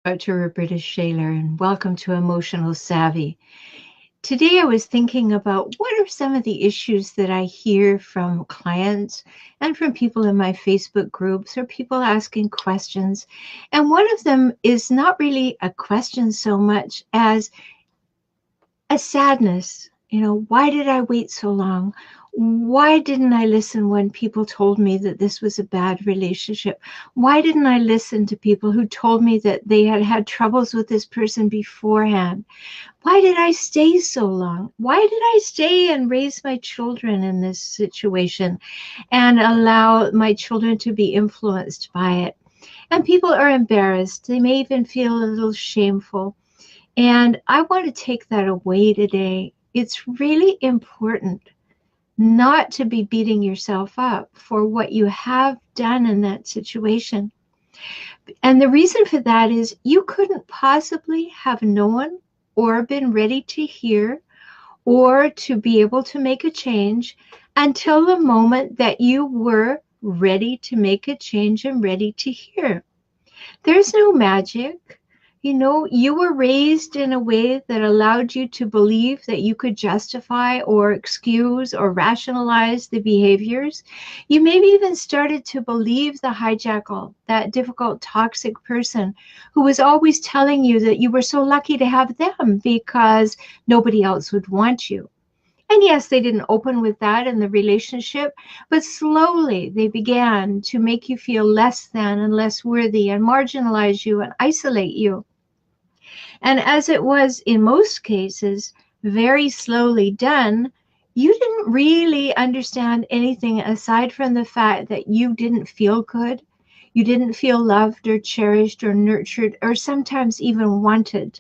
Dr. Rhoberta Shaler, and welcome to Emotional Savvy. Today, I was thinking about what are some of the issues that I hear from clients and from people in my Facebook groups or people asking questions. And one of them is not really a question so much as a sadness. Why did I wait so long? Why didn't I listen when people told me that this was a bad relationship? Why didn't I listen to people who told me that they had had troubles with this person beforehand? Why did I stay so long? Why did I stay and raise my children in this situation and allow my children to be influenced by it? And people are embarrassed. They may even feel a little shameful. And I want to take that away today. It's really important not to be beating yourself up for what you have done in that situation. And the reason for that is you couldn't possibly have known or been ready to hear or to be able to make a change until the moment that you were ready to make a change and ready to hear. There's no magic. You were raised in a way that allowed you to believe that you could justify or excuse or rationalize the behaviors. You maybe even started to believe the hijackal, that difficult, toxic person who was always telling you that you were so lucky to have them because nobody else would want you. And yes, they didn't open with that in the relationship, but slowly they began to make you feel less than and less worthy and marginalize you and isolate you. And as it was in most cases, very slowly done, you didn't really understand anything aside from the fact that you didn't feel good. You didn't feel loved or cherished or nurtured or sometimes even wanted.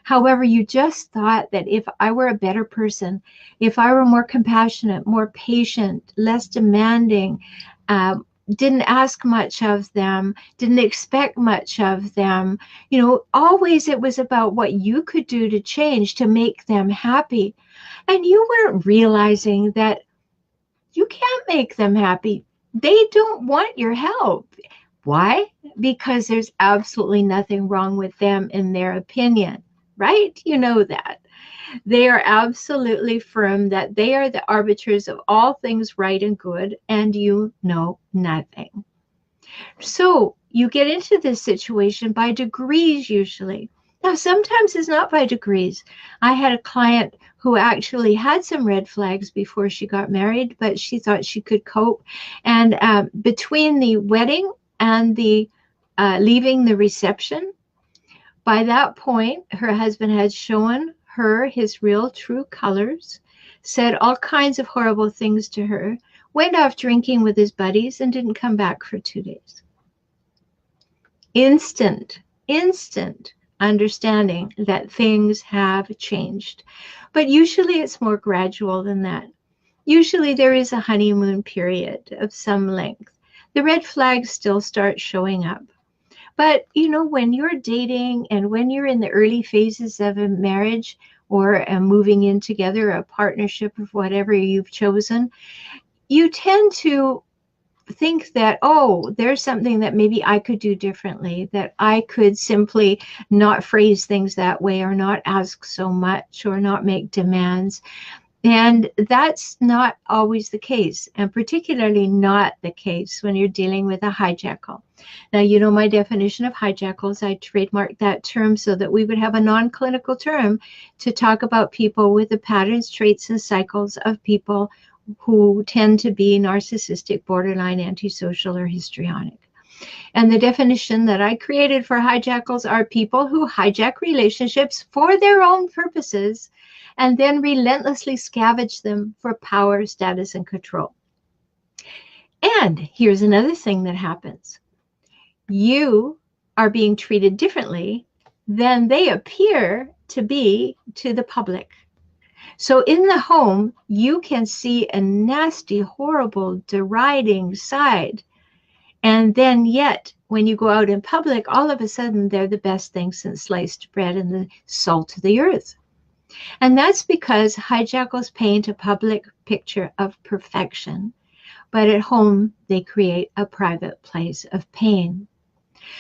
However, you just thought that if I were a better person, if I were more compassionate, more patient, less demanding, didn't ask much of them, didn't expect much of them, always it was about what you could do to change to make them happy. And you weren't realizing that you can't make them happy. They don't want your help. Why? Because there's absolutely nothing wrong with them in their opinion, right? You know that. They are absolutely firm that they are the arbiters of all things right and good, and you know nothing. So you get into this situation by degrees usually. Now, sometimes it's not by degrees. I had a client who actually had some red flags before she got married, but she thought she could cope. And between the wedding and the leaving the reception, by that point, her husband had shown her his real true colors, said all kinds of horrible things to her, went off drinking with his buddies, and didn't come back for 2 days. Instant understanding that things have changed. But usually it's more gradual than that. Usually there is a honeymoon period of some length. The red flags still start showing up. But, when you're dating and when you're in the early phases of a marriage or moving in together, a partnership of whatever you've chosen, you tend to think that, oh, there's something that maybe I could do differently, that I could simply not phrase things that way or not ask so much or not make demands. And that's not always the case, and particularly not the case when you're dealing with a hijackal. Now, you know my definition of hijackals. I trademarked that term so that we would have a non-clinical term to talk about people with the patterns, traits, and cycles of people who tend to be narcissistic, borderline, antisocial, or histrionic. And the definition that I created for hijackals are people who hijack relationships for their own purposes and then relentlessly scavenge them for power, status, and control. And here's another thing that happens. You are being treated differently than they appear to be to the public. So in the home, you can see a nasty, horrible, deriding side. And then yet, when you go out in public, all of a sudden, they're the best thing since sliced bread and the salt of the earth. And that's because hijackals paint a public picture of perfection, but at home, they create a private place of pain.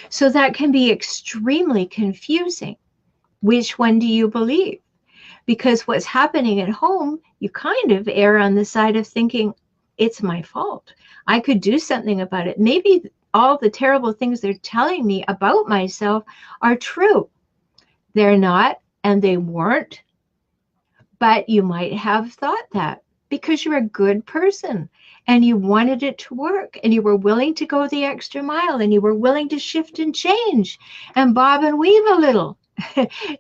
So that can be extremely confusing. Which one do you believe? Because what's happening at home, you kind of err on the side of thinking, it's my fault. I could do something about it. Maybe all the terrible things they're telling me about myself are true. They're not, and they weren't, but you might have thought that because you're a good person and you wanted it to work and you were willing to go the extra mile and you were willing to shift and change and bob and weave a little.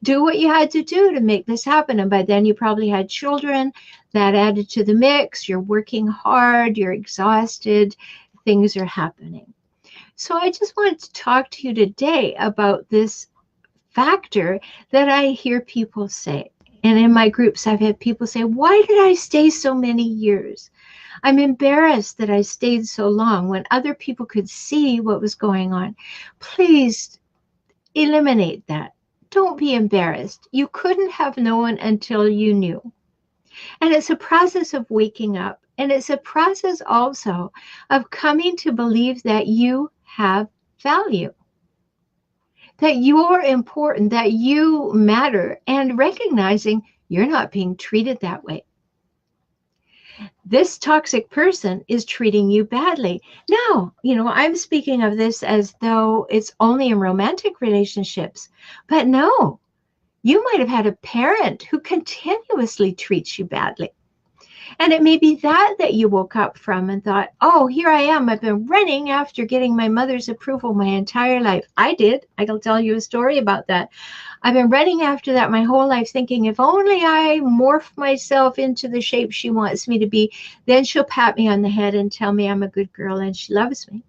Do what you had to do to make this happen. And by then you probably had children that added to the mix. You're working hard, you're exhausted, things are happening. So I just wanted to talk to you today about this factor that I hear people say. And in my groups, I've had people say, why did I stay so many years? I'm embarrassed that I stayed so long when other people could see what was going on. Please eliminate that. Don't be embarrassed. You couldn't have known until you knew. And it's a process of waking up. And it's a process also of coming to believe that you have value, that you're important, that you matter, and recognizing you're not being treated that way. This toxic person is treating you badly. Now, I'm speaking of this as though it's only in romantic relationships, but no, you might have had a parent who continuously treats you badly. And it may be that you woke up from and thought, oh, here I am. I've been running after getting my mother's approval my entire life. I did. I'll tell you a story about that. I've been running after that my whole life, thinking if only I morph myself into the shape she wants me to be, then she'll pat me on the head and tell me I'm a good girl and she loves me.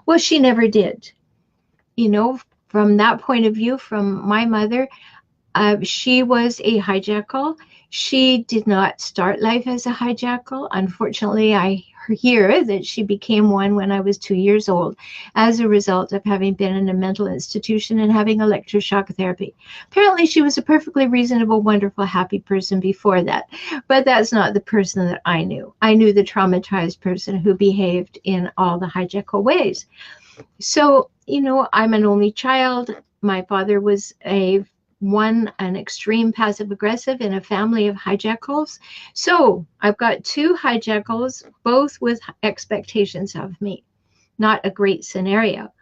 Well, she never did. From that point of view, from my mother, she was a hijackal. She did not start life as a hijackal. Unfortunately, I hear that she became one when I was 2 years old as a result of having been in a mental institution and having electroshock therapy. Apparently, she was a perfectly reasonable, wonderful, happy person before that. But that's not the person that I knew. I knew the traumatized person who behaved in all the hijackal ways. So, I'm an only child. My father was an extreme passive aggressive in a family of hijackals. So I've got 2 hijackals, both with expectations of me. Not a great scenario.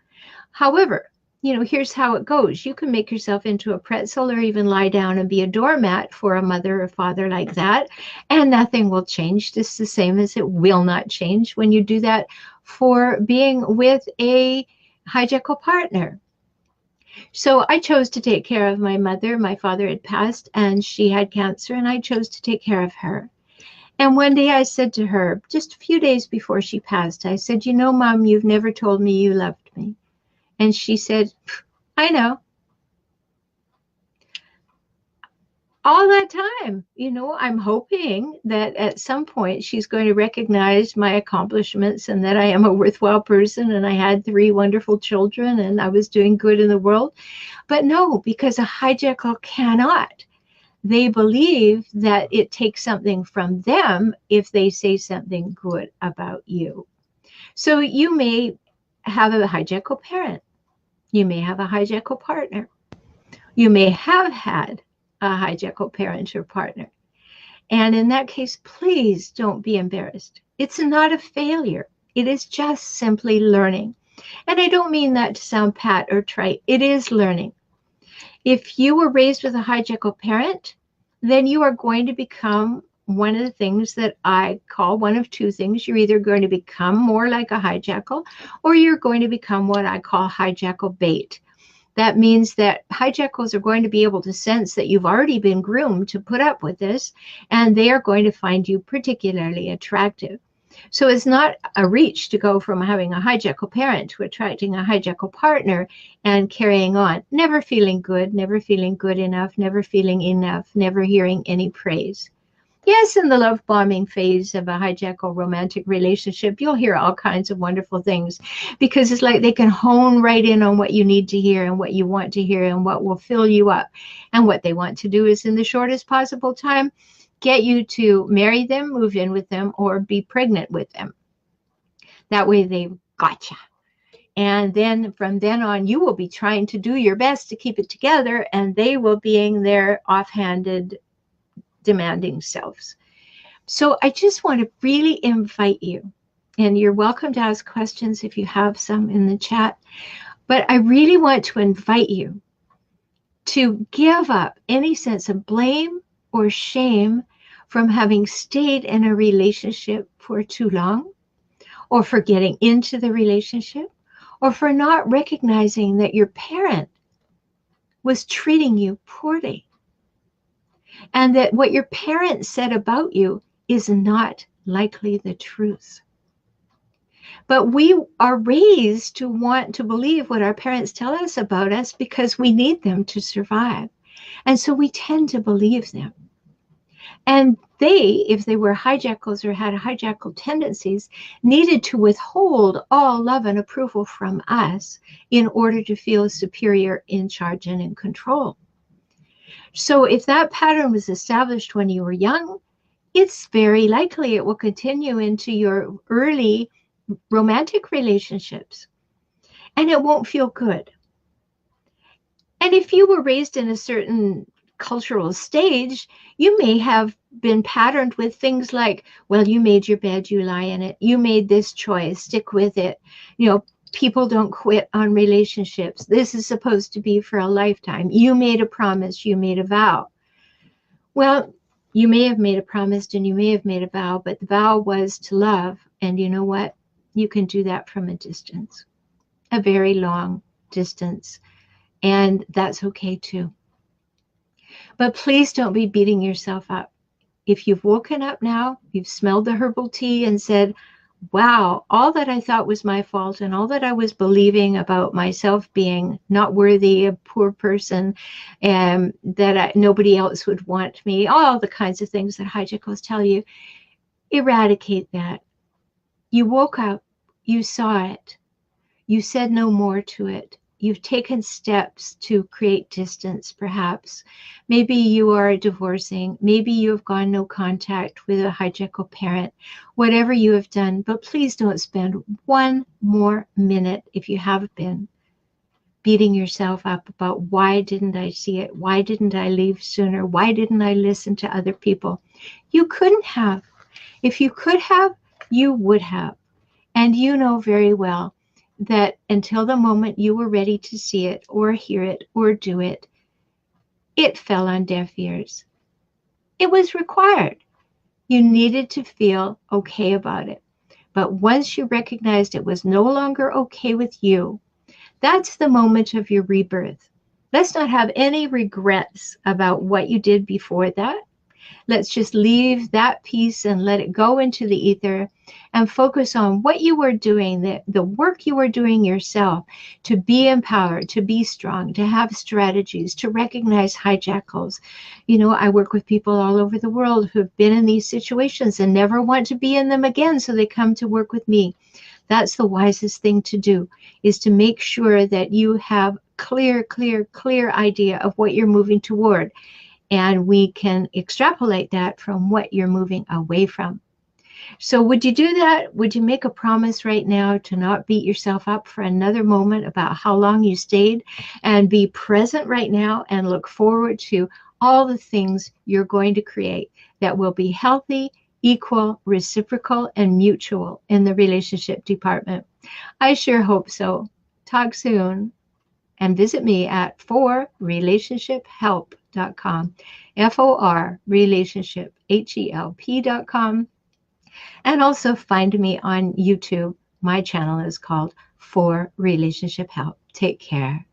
However, here's how it goes. You can make yourself into a pretzel or even lie down and be a doormat for a mother or father like that, and nothing will change. Just the same as it will not change when you do that for being with a hijackal partner. So I chose to take care of my mother. My father had passed and she had cancer, and I chose to take care of her. And one day I said to her, just a few days before she passed, I said, Mom, you've never told me you loved me. And she said, I know. All that time, I'm hoping that at some point she's going to recognize my accomplishments and that I am a worthwhile person and I had 3 wonderful children and I was doing good in the world. But no, because a hijackal cannot. They believe that it takes something from them if they say something good about you. So you may have a hijackal parent. You may have a hijackal partner. You may have had a hijackal parent or partner. And in that case, please don't be embarrassed. It's not a failure. It is just simply learning. And I don't mean that to sound pat or trite. It is learning. If you were raised with a hijackal parent, then you are going to become one of the things that I call one of 2 things. You're either going to become more like a hijackal, or you're going to become what I call hijackal bait. That means that hijackals are going to be able to sense that you've already been groomed to put up with this, and they are going to find you particularly attractive. So it's not a reach to go from having a hijackal parent to attracting a hijackal partner and carrying on, never feeling good enough, never feeling enough, never hearing any praise. Yes, in the love bombing phase of a hijackal romantic relationship, you'll hear all kinds of wonderful things because it's like they can hone right in on what you need to hear and what you want to hear and what will fill you up. And what they want to do is, in the shortest possible time, get you to marry them, move in with them, or be pregnant with them. That way they've got you. And then from then on, you will be trying to do your best to keep it together, and they will be in their offhanded, demanding selves. So I just want to really invite you, and you're welcome to ask questions if you have some in the chat, but I really want to invite you to give up any sense of blame or shame from having stayed in a relationship for too long, or for getting into the relationship, or for not recognizing that your parent was treating you poorly, and that what your parents said about you is not likely the truth. But we are raised to want to believe what our parents tell us about us because we need them to survive. And so we tend to believe them. And they, if they were hijackals or had hijackal tendencies, needed to withhold all love and approval from us in order to feel superior, in charge, and in control. So if that pattern was established when you were young, it's very likely it will continue into your early romantic relationships, and it won't feel good. And if you were raised in a certain cultural stage, you may have been patterned with things like, well, you made your bed, you lie in it. You made this choice, stick with it. You know, people don't quit on relationships. This is supposed to be for a lifetime. You made a promise, you made a vow. Well, you may have made a promise and you may have made a vow, but the vow was to love. And you know what? You can do that from a distance, a very long distance. And that's okay too. But please don't be beating yourself up. If you've woken up now, you've smelled the herbal tea and said, wow, all that I thought was my fault and all that I was believing about myself being not worthy, a poor person, and that nobody else would want me, all the kinds of things that hijackals tell you, eradicate that. You woke up, you saw it, you said no more to it. You've taken steps to create distance, perhaps. Maybe you are divorcing. Maybe you have gone no contact with a hijackal parent. Whatever you have done, but please don't spend one more minute, if you have been, beating yourself up about why didn't I see it? Why didn't I leave sooner? Why didn't I listen to other people? You couldn't have. If you could have, you would have. And you know very well that until the moment you were ready to see it or hear it or do it, it fell on deaf ears. It was required. You needed to feel okay about it. But once you recognized it was no longer okay with you, that's the moment of your rebirth. Let's not have any regrets about what you did before that. Let's just leave that piece and let it go into the ether and focus on what you were doing, the work you were doing yourself to be empowered, to be strong, to have strategies, to recognize hijackals. You know, I work with people all over the world who have been in these situations and never want to be in them again, so they come to work with me. That's the wisest thing to do, is to make sure that you have clear idea of what you're moving toward. And we can extrapolate that from what you're moving away from. So would you do that? Would you make a promise right now to not beat yourself up for another moment about how long you stayed, and be present right now and look forward to all the things you're going to create that will be healthy, equal, reciprocal, and mutual in the relationship department? I sure hope so. Talk soon. And visit me at forrelationshiphelp.com, FOR relationship, HELP.com. And also find me on YouTube. My channel is called For Relationship Help. Take care.